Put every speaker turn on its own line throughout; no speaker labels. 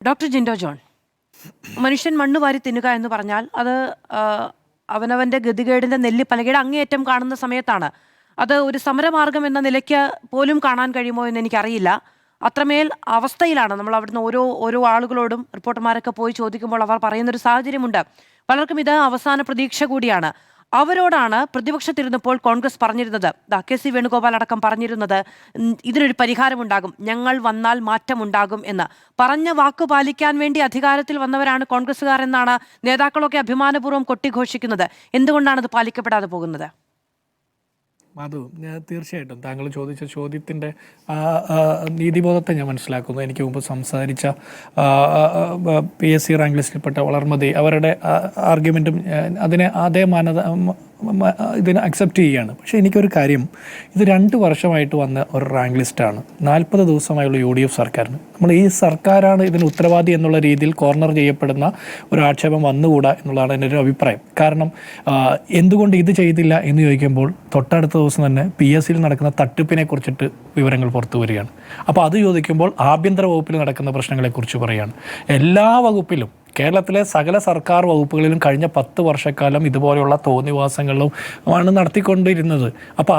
Doctor Jinto John, മനുഷ്യൻ മണ്ണ് വാരി തിന്നുക എന്ന് പറഞ്ഞാൽ അത് അവനവൻ്റെ ഗതികേടിൻ്റെ നെല്ലിപ്പലകയുടെ അങ്ങേയറ്റം കാണുന്ന സമയത്താണ്. അത് ഒരു സമരമാർഗം എന്ന നിലയ്ക്ക് പോലും കാണാൻ കഴിയുമോ എന്ന് എനിക്കറിയില്ല. അത്രമേൽ അവസ്ഥയിലാണ് നമ്മൾ അവിടുന്ന് ഓരോ ആളുകളോടും റിപ്പോർട്ടർമാരൊക്കെ പോയി ചോദിക്കുമ്പോൾ അവർ പറയുന്നൊരു സാഹചര്യമുണ്ട്. പലർക്കും ഇത് അവസാന പ്രതീക്ഷ കൂടിയാണ്. അവരോടാണ് പ്രതിപക്ഷത്തിരുന്നപ്പോൾ കോൺഗ്രസ് പറഞ്ഞിരുന്നത്, കെ.സി. വേണുഗോപാൽ അടക്കം പറഞ്ഞിരുന്നത്, ഇതിനൊരു പരിഹാരമുണ്ടാകും, ഞങ്ങൾ വന്നാൽ മാറ്റമുണ്ടാകും എന്ന്. പറഞ്ഞ വാക്കു പാലിക്കാൻ വേണ്ടി അധികാരത്തിൽ വന്നവരാണ് കോൺഗ്രസ്സുകാർ എന്നാണ് നേതാക്കളൊക്കെ അഭിമാനപൂർവ്വം കൊട്ടിഘോഷിക്കുന്നത്. എന്തുകൊണ്ടാണ് അത് പാലിക്കപ്പെടാതെ പോകുന്നത്?
മാധു, തീർച്ചയായിട്ടും താങ്കൾ ചോദിച്ച ചോദ്യത്തിൻ്റെ നീതിബോധത്തെ ഞാൻ മനസ്സിലാക്കുന്നു. എനിക്ക് മുമ്പ് സംസാരിച്ച PSC റാങ്ക് ലിസ്റ്റിൽപ്പെട്ട വളർമതി അവരുടെ ആർഗ്യുമെൻറ്റും അതിനെ അതേ ഇതിനെ അക്സെപ്റ്റ് ചെയ്യുകയാണ്. പക്ഷേ എനിക്കൊരു കാര്യം, ഇത് 2 വർഷമായിട്ട് വന്ന ഒരു റാങ്ക് ലിസ്റ്റാണ്. 40 ദിവസമായുള്ള UDF സർക്കാരിന്. നമ്മൾ ഈ സർക്കാരാണ് ഇതിന് ഉത്തരവാദി എന്നുള്ള രീതിയിൽ കോർണർ ചെയ്യപ്പെടുന്ന ഒരു ആക്ഷേപം വന്നുകൂടാ എന്നുള്ളതാണ് എൻ്റെ ഒരു അഭിപ്രായം. കാരണം എന്തുകൊണ്ട് ഇത് ചെയ്തില്ല എന്ന് ചോദിക്കുമ്പോൾ തൊട്ടടുത്ത ദിവസം തന്നെ PSCയിൽ നടക്കുന്ന തട്ടിപ്പിനെ കുറിച്ചിട്ട് വിവരങ്ങൾ പുറത്തു വരികയാണ്. അപ്പോൾ അത് ചോദിക്കുമ്പോൾ ആഭ്യന്തര വകുപ്പിൽ നടക്കുന്ന പ്രശ്നങ്ങളെക്കുറിച്ച് പറയുകയാണ്. എല്ലാ വകുപ്പിലും, കേരളത്തിലെ സകല സർക്കാർ വകുപ്പുകളിലും കഴിഞ്ഞ 10 വർഷക്കാലം ഇതുപോലെയുള്ള തോന്നിവാസങ്ങളും ആണ് നടത്തിക്കൊണ്ടിരുന്നത്. അപ്പോൾ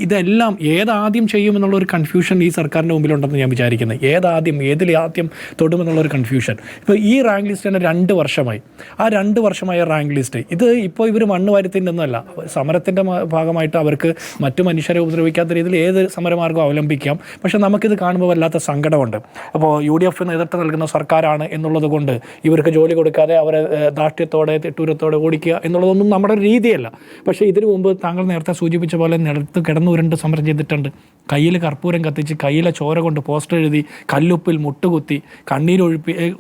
ഇതെല്ലാം ഏതാദ്യം ചെയ്യുമെന്നുള്ളൊരു കൺഫ്യൂഷൻ ഈ സർക്കാരിൻ്റെ മുമ്പിലുണ്ടെന്ന് ഞാൻ വിചാരിക്കുന്നത്. ഏതിലാദ്യം തൊടുമെന്നുള്ളൊരു കൺഫ്യൂഷൻ. ഇപ്പോൾ ഈ റാങ്ക് ലിസ്റ്റ് തന്നെ 2 വർഷമായി. ആ 2 വർഷമായ റാങ്ക് ലിസ്റ്റ് ഇത് ഇപ്പോൾ ഇവർ മണ്ണ് വാരുത്തിൻ്റെന്നല്ല, സമരത്തിൻ്റെ ഭാഗമായിട്ട് അവർക്ക് മറ്റു മനുഷ്യരെ ഉപദ്രവിക്കാത്ത രീതിയിൽ ഏത് സമരമാർഗ്ഗം അവലംബിക്കാം. പക്ഷേ നമുക്കിത് കാണുമ്പോൾ വല്ലാത്ത സങ്കടമുണ്ട്. അപ്പോൾ UDF നേതൃത്വം നൽകുന്ന സർക്കാരാണ് എന്നുള്ളത് കൊണ്ട് ഇവർക്ക് ജോലി കൊടുക്കാതെ അവരെ ധാർഷ്ട്യത്തോടെ തിട്ടൂരത്തോടെ ഓടിക്കുക എന്നുള്ളതൊന്നും നമ്മുടെ രീതിയല്ല. പക്ഷേ ഇതിനു മുമ്പ് താങ്കൾ നേരത്തെ സൂചിപ്പിച്ച പോലെ നിലത്ത് കിടന്നുരുണ്ട് സമരം ചെയ്തിട്ടുണ്ട്. കയ്യിൽ കർപ്പൂരം കത്തിച്ച്, കയ്യിലെ ചോര കൊണ്ട് പോസ്റ്റർ എഴുതി, കല്ലുപ്പിൽ മുട്ടുകുത്തി,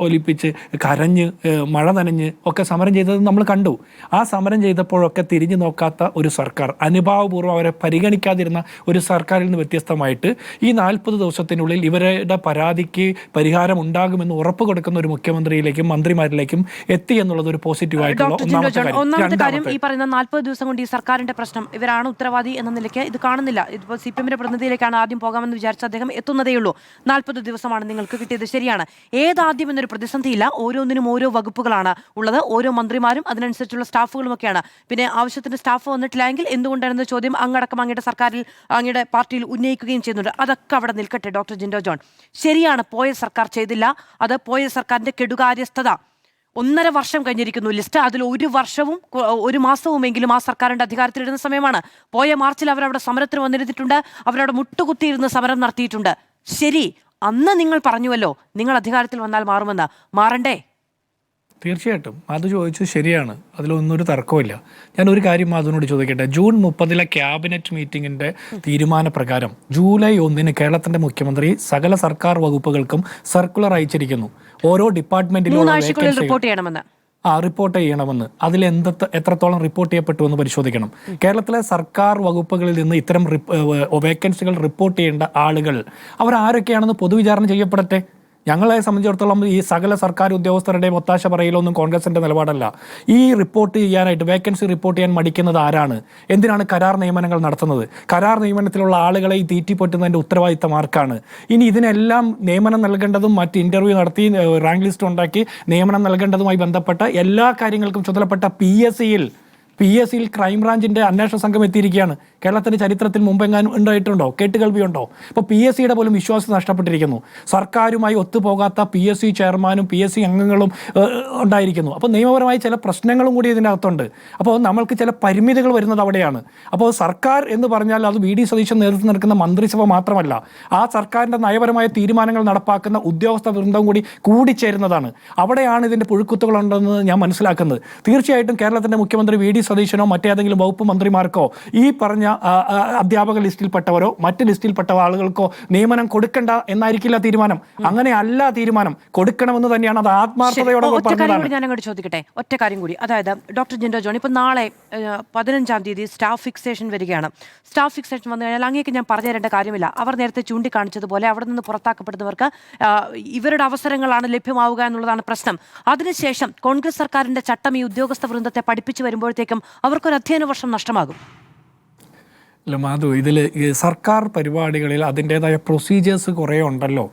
ഒലിപ്പിച്ച്, കരഞ്ഞ്, മഴ നനഞ്ഞ് ഒക്കെ സമരം ചെയ്തത് നമ്മൾ കണ്ടു. ആ സമരം ചെയ്തപ്പോഴൊക്കെ തിരിഞ്ഞു നോക്കാത്ത ഒരു സർക്കാർ, അനുഭാവപൂർവ്വം അവരെ പരിഗണിക്കാതിരുന്ന ഒരു സർക്കാരിൽ നിന്ന് വ്യത്യസ്തമായിട്ട് ഈ 40 ദിവസത്തിനുള്ളിൽ ഇവരുടെ പരാതിക്ക് പരിഹാരം ഉണ്ടാകുമെന്ന് ഉറപ്പ് കൊടുക്കുന്ന ഒരു മുഖ്യമന്ത്രിയിലേക്കും മന്ത്രിമാരിലേക്കും എത്തി എന്നുള്ളത് ഒരു പോസിറ്റീവായിട്ടുള്ള
ഒന്നാമത്തെ കാര്യം. ഈ പറയുന്ന 40 ദിവസം കൊണ്ട് ഈ സർക്കാരിന്റെ പ്രശ്നം, ഇവരാണ് ഉത്തരവാദി എന്ന നിലയ്ക്ക് ഇത് കാണുന്നില്ല. ഇതിപ്പോൾ CPM-ന്റെ പ്രതിനിധിയിലേക്കാണ് ആദ്യം പോകാമെന്ന് വിചാരിച്ച അദ്ദേഹം എത്തുന്നതേയുള്ളൂ. 40 ദിവസമാണ് നിങ്ങൾക്ക് കിട്ടിയത്, ശരിയാണ്. ഏതാദ്യം എന്നൊരു പ്രതിസന്ധിയില്ല. ഓരോന്നിനും ഓരോ വകുപ്പുകളാണ് ഉള്ളത്, ഓരോ മന്ത്രിമാരും അതിനനുസരിച്ചുള്ള സ്റ്റാഫുകളുമൊക്കെയാണ്. പിന്നെ ആവശ്യത്തിന് സ്റ്റാഫ് വന്നിട്ടില്ലെങ്കിൽ എന്തുകൊണ്ടാണെന്ന ചോദ്യം അങ്ങടക്കം അങ്ങയുടെ സർക്കാരിൽ, അങ്ങയുടെ പാർട്ടിയിൽ ഉന്നയിക്കുകയും ചെയ്യുന്നുണ്ട്. അതൊക്കെ അവിടെ നിൽക്കട്ടെ ഡോക്ടർ ജിൻഡോ ജോൺ. ശരിയാണ്, പോയ സർക്കാർ ചെയ്തില്ല. അത് പോയ സർക്കാരിന്റെ കെടുകാര്യസ്ഥത. 1.5 വർഷം കഴിഞ്ഞിരിക്കുന്നു ലിസ്റ്റ്. അതിൽ 1 വർഷവും 1 മാസവുമെങ്കിലും ആ സർക്കാരിന്റെ അധികാരത്തിലിരുന്ന സമയമാണ്. പോയ മാർച്ചിൽ അവരവിടെ സമരത്തിന് വന്നിരുന്നിട്ടുണ്ട്, അവരവിടെ മുട്ടുകുത്തിയിരുന്ന് സമരം നടത്തിയിട്ടുണ്ട്. ശരി, അന്ന് നിങ്ങൾ പറഞ്ഞുവല്ലോ നിങ്ങൾ അധികാരത്തിൽ വന്നാൽ മാറുമെന്ന്. മാറണ്ടേ?
തീർച്ചയായിട്ടും അത് ചോദിച്ചത് ശരിയാണ്, അതിലൊന്നൊരു തർക്കമില്ല. ഞാനൊരു കാര്യം അതിനോട് ചോദിക്കട്ടെ. ജൂൺ 30 ക്യാബിനറ്റ് മീറ്റിങ്ങിൻ്റെ തീരുമാനപ്രകാരം ജൂലൈ 1 കേരളത്തിൻ്റെ മുഖ്യമന്ത്രി സകല സർക്കാർ വകുപ്പുകൾക്കും സർക്കുലർ അയച്ചിരിക്കുന്നു. ഓരോ ഡിപ്പാർട്ട്മെന്റിലും റിപ്പോർട്ട് ചെയ്യണമെന്ന്. അതിൽ എത്രത്തോളം റിപ്പോർട്ട് ചെയ്യപ്പെട്ടു എന്ന് പരിശോധിക്കണം. കേരളത്തിലെ സർക്കാർ വകുപ്പുകളിൽ നിന്ന് ഇത്തരം വേക്കൻസികൾ റിപ്പോർട്ട് ചെയ്യേണ്ട ആളുകൾ അവരാരൊക്കെയാണെന്ന് പൊതുവിചാരണ ചെയ്യപ്പെടട്ടെ. ഞങ്ങളെ സംബന്ധിച്ചിടത്തോളം ഈ സകല സർക്കാർ ഉദ്യോഗസ്ഥരുടെയും ഒത്താശ പറയലൊന്നും കോൺഗ്രസിൻ്റെ നിലപാടല്ല. ഈ റിപ്പോർട്ട് ചെയ്യാനായിട്ട്, വേക്കൻസി റിപ്പോർട്ട് ചെയ്യാൻ മടിക്കുന്നത് ആരാണ്? എന്തിനാണ് കരാർ നിയമനങ്ങൾ നടത്തുന്നത്? കരാർ നിയമനത്തിലുള്ള ആളുകളെ ഈ തീറ്റിപ്പൊറ്റുന്നതിൻ്റെ ഉത്തരവാദിത്തം ആർക്കാണ്? ഇനി ഇതിനെല്ലാം നിയമനം നൽകേണ്ടതും മറ്റ് ഇൻ്റർവ്യൂ നടത്തി റാങ്ക് ലിസ്റ്റ് ഉണ്ടാക്കി നിയമനം നൽകേണ്ടതുമായി ബന്ധപ്പെട്ട എല്ലാ കാര്യങ്ങൾക്കും ചുമതലപ്പെട്ട PSCയിൽ ക്രൈംബ്രാഞ്ചിൻ്റെ അന്വേഷണ സംഘം എത്തിയിരിക്കുകയാണ്. കേരളത്തിൻ്റെ ചരിത്രത്തിൽ മുമ്പെങ്ങാനും ഉണ്ടായിട്ടുണ്ടോ? കേട്ടുകേൾവിയുണ്ടോ? ഇപ്പോൾ PSCയുടെ പോലും വിശ്വാസം നഷ്ടപ്പെട്ടിരിക്കുന്നു. സർക്കാരുമായി ഒത്തുപോകാത്ത PSC ചെയർമാനും PSC അംഗങ്ങളും ഉണ്ടായിരിക്കുന്നു. അപ്പോൾ നിയമപരമായി ചില പ്രശ്നങ്ങളും കൂടി ഇതിനകത്തുണ്ട്. അപ്പോൾ നമ്മൾക്ക് ചില പരിമിതികൾ വരുന്നത് അവിടെയാണ്. അപ്പോൾ സർക്കാർ എന്ന് പറഞ്ഞാൽ അത് VD സതീശൻ നേതൃത്വം നടക്കുന്ന മന്ത്രിസഭ മാത്രമല്ല, ആ സർക്കാരിൻ്റെ നയപരമായ തീരുമാനങ്ങൾ നടപ്പാക്കുന്ന ഉദ്യോഗസ്ഥ വൃന്ദം കൂടി കൂടിച്ചേരുന്നതാണ്. അവിടെയാണ് ഇതിൻ്റെ പുഴുക്കുത്തുകളുണ്ടെന്ന് ഞാൻ മനസ്സിലാക്കുന്നത്. തീർച്ചയായിട്ടും കേരളത്തിൻ്റെ മുഖ്യമന്ത്രി VD സതീശനോ മറ്റേതെങ്കിലും വകുപ്പ് മന്ത്രിമാർക്കോ ഈ പറഞ്ഞ അധ്യാപക ലിസ്റ്റിൽപ്പെട്ടവരോ മറ്റ് ലിസ്റ്റിൽപ്പെട്ട ആളുകൾക്കോ നിയമനം കൊടുക്കണ്ട എന്നായിരിക്കില്ല തീരുമാനം. അങ്ങനെയല്ല തീരുമാനം, കൊടുക്കണമെന്ന് തന്നെയാണ്. അത് ആത്മാർത്ഥതയോടെ
ഞാൻ അങ്ങോട്ട് ചോദിക്കട്ടെ, ഒറ്റ കാര്യം കൂടി. അതായത് ഡോക്ടർ ജിൻഡോ ജോൺ, ഇപ്പം നാളെ 15-ാം തീയതി സ്റ്റാഫ് ഫിക്സേഷൻ വരികയാണ്. സ്റ്റാഫ് ഫിക്സേഷൻ വന്നു കഴിഞ്ഞാൽ അങ്ങേക്ക് ഞാൻ പറഞ്ഞു തരേണ്ട കാര്യമില്ല. അവർ നേരത്തെ ചൂണ്ടിക്കാണിച്ചതുപോലെ അവിടെ നിന്ന് പുറത്താക്കപ്പെടുന്നവർക്ക് ഇവരുടെ അവസരങ്ങളാണ് ലഭ്യമാവുക എന്നുള്ളതാണ് പ്രശ്നം. അതിനുശേഷം കോൺഗ്രസ് സർക്കാരിന്റെ ചട്ടം ഈ ഉദ്യോഗസ്ഥ വൃന്ദത്തെ പഠിപ്പിച്ചു വരുമ്പോഴത്തേക്കും അവർക്കൊരു അധ്യയന വർഷം നഷ്ടമാകും.
അല്ല മാധു, ഇതിൽ സർക്കാർ പരിപാടികളിൽ അതിൻ്റേതായ പ്രൊസീജിയേഴ്സ് കുറേ ഉണ്ടല്ലോ.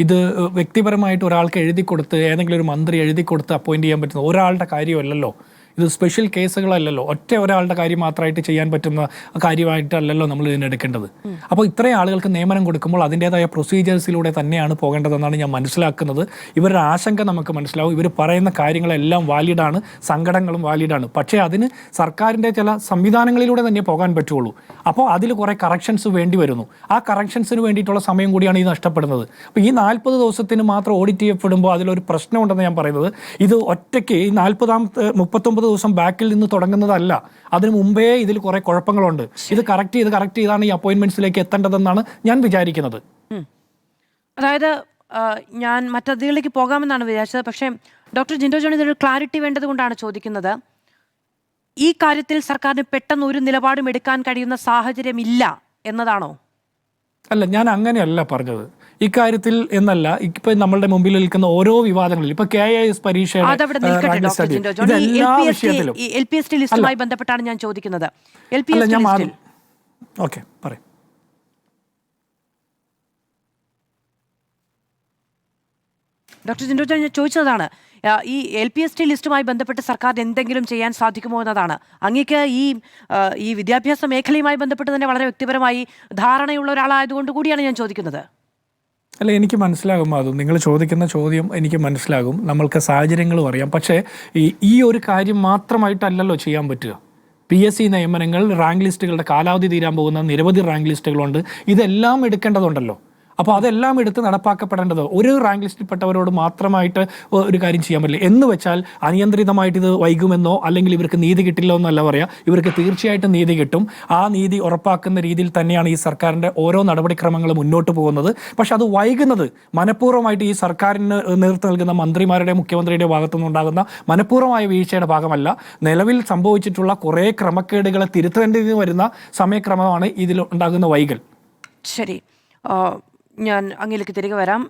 ഇത് വ്യക്തിപരമായിട്ട് ഒരാൾക്ക് എഴുതി കൊടുത്ത് ഏതെങ്കിലും ഒരു മന്ത്രി എഴുതി കൊടുത്ത് അപ്പോയിന്റ് ചെയ്യാൻ പറ്റുന്ന ഒരാളുടെ കാര്യമല്ലല്ലോ. ഇത് സ്പെഷ്യൽ കേസുകളല്ലല്ലോ, ഒറ്റ ഒരാളുടെ കാര്യം മാത്രമായിട്ട് ചെയ്യാൻ പറ്റുന്ന കാര്യമായിട്ടല്ലല്ലോ നമ്മൾ ഇതിനെടുക്കേണ്ടത്. അപ്പോൾ ഇത്രയും ആളുകൾക്ക് നിയമനം കൊടുക്കുമ്പോൾ അതിൻ്റേതായ പ്രൊസീജിയേഴ്സിലൂടെ തന്നെയാണ് പോകേണ്ടതെന്നാണ് ഞാൻ മനസ്സിലാക്കുന്നത്. ഇവരുടെ ആശങ്ക നമുക്ക് മനസ്സിലാവും. ഇവർ പറയുന്ന കാര്യങ്ങളെല്ലാം വാലിഡാണ്, സങ്കടങ്ങളും വാലിഡാണ്. പക്ഷേ അതിന് സർക്കാരിൻ്റെ ചില സംവിധാനങ്ങളിലൂടെ തന്നെ പോകാൻ പറ്റുള്ളൂ. അപ്പോൾ അതിൽ കുറേ കറക്ഷൻസ് വേണ്ടി വരുന്നു. ആ കറക്ഷൻസിന് വേണ്ടിയിട്ടുള്ള സമയം കൂടിയാണ് ഈ നഷ്ടപ്പെടുന്നത്. അപ്പോൾ ഈ 40 ദിവസത്തിന് മാത്രം ഓഡിറ്റ് ചെയ്യപ്പെടുമ്പോൾ അതിലൊരു പ്രശ്നമുണ്ടെന്ന് ഞാൻ പറയുന്നത്, ഇത് ഒറ്റയ്ക്ക് ഈ 39 ദിവസം ബാക്കിൽ നിന്ന് തുടങ്ങുന്നതല്ല. അതിനു മുമ്പേ ഇതിൽ കുറെ കുഴപ്പങ്ങളുണ്ട്. ഇത് കറക്റ്റ് ചെയ്താണ് ഈ അപ്പോയിന്റ്മെന്റ്സിലേക്ക് എത്തേണ്ടതെന്നാണ് ഞാൻ വിചാരിക്കുന്നത്.
അതായത് ഞാൻ മറ്റതിലേക്ക് പോകാമെന്നാണ് വിചാരിച്ചത്. പക്ഷേ ഡോക്ടർ ജിൻഡോ ജോൺ ഇതൊരു ക്ലാരിറ്റി വേണ്ടത് കൊണ്ടാണ് ചോദിക്കുന്നത്. ഈ കാര്യത്തിൽ സർക്കാരിന് പെട്ടെന്ന് ഒരു നിലപാടും എടുക്കാൻ കഴിയുന്ന സാഹചര്യമില്ല എന്നതാണോ?
അല്ല, ഞാൻ അങ്ങനെയല്ല പറഞ്ഞത് ഇക്കാര്യത്തിൽ എന്നല്ല. ഇപ്പൊ നമ്മളുടെ മുമ്പിൽ നിൽക്കുന്ന ഓരോ വിവാദങ്ങളിൽ ഇപ്പൊ KIS പരീക്ഷയുടെ
ലിസ്റ്റുമായി ബന്ധപ്പെട്ടാണ് ഞാൻ ചോദിക്കുന്നത്.
ഓക്കെ, പറയും.
ഡോക്ടർ ജിൻഡോ ജോൺ ഞാൻ ചോദിച്ചതാണ്, ഈ LPST ലിസ്റ്റുമായി ബന്ധപ്പെട്ട് സർക്കാരിന് എന്തെങ്കിലും ചെയ്യാൻ സാധിക്കുമോ എന്നതാണ്. അങ്ങേക്ക് ഈ വിദ്യാഭ്യാസ മേഖലയുമായി ബന്ധപ്പെട്ട് തന്നെ വളരെ വ്യക്തിപരമായി ധാരണയുള്ള ഒരാളായതുകൊണ്ട് കൂടിയാണ് ഞാൻ ചോദിക്കുന്നത്.
അല്ല, എനിക്ക് മനസ്സിലാകും. അതും നിങ്ങൾ ചോദിക്കുന്ന ചോദ്യം എനിക്ക് മനസ്സിലാകും. നമ്മൾക്ക് സാഹചര്യങ്ങളും അറിയാം. പക്ഷേ ഈ ഒരു കാര്യം മാത്രമായിട്ടല്ലല്ലോ ചെയ്യാൻ പറ്റുക. PSC നിയമനങ്ങൾ, റാങ്ക് ലിസ്റ്റുകളുടെ കാലാവധി തീരാൻ പോകുന്ന നിരവധി റാങ്ക് ലിസ്റ്റുകളുണ്ട്. ഇതെല്ലാം എടുക്കേണ്ടതുണ്ടല്ലോ. അപ്പോൾ അതെല്ലാം എടുത്ത് നടപ്പാക്കപ്പെടേണ്ടത് ഒരു റാങ്ക് ലിസ്റ്റിൽപ്പെട്ടവരോട് മാത്രമായിട്ട് ഒരു കാര്യം ചെയ്യാൻ പറ്റില്ല. എന്ന് വെച്ചാൽ അനിയന്ത്രിതമായിട്ട് ഇത് വൈകുമെന്നോ അല്ലെങ്കിൽ ഇവർക്ക് നീതി കിട്ടില്ലോ എന്നല്ല പറയാം. ഇവർക്ക് തീർച്ചയായിട്ടും നീതി കിട്ടും. ആ നീതി ഉറപ്പാക്കുന്ന രീതിയിൽ തന്നെയാണ് ഈ സർക്കാരിൻ്റെ ഓരോ നടപടിക്രമങ്ങളും മുന്നോട്ട് പോകുന്നത്. പക്ഷെ അത് വൈകുന്നത് മനഃപൂർവ്വമായിട്ട് ഈ സർക്കാരിന് നേതൃത്വം നൽകുന്ന മന്ത്രിമാരുടെ, മുഖ്യമന്ത്രിയുടെ ഭാഗത്തുനിന്നുണ്ടാകുന്ന മനഃപൂർവ്വമായ വീഴ്ചയുടെ ഭാഗമല്ല. നിലവിൽ സംഭവിച്ചിട്ടുള്ള കുറേ ക്രമക്കേടുകളെ തിരുത്തേണ്ടി വരുന്ന സമയക്രമമാണ് ഇതിൽ ഉണ്ടാകുന്ന വൈകൽ.
ശരി, ഞാൻ അങ്ങയിലേക്ക് തിരികെ വരാം.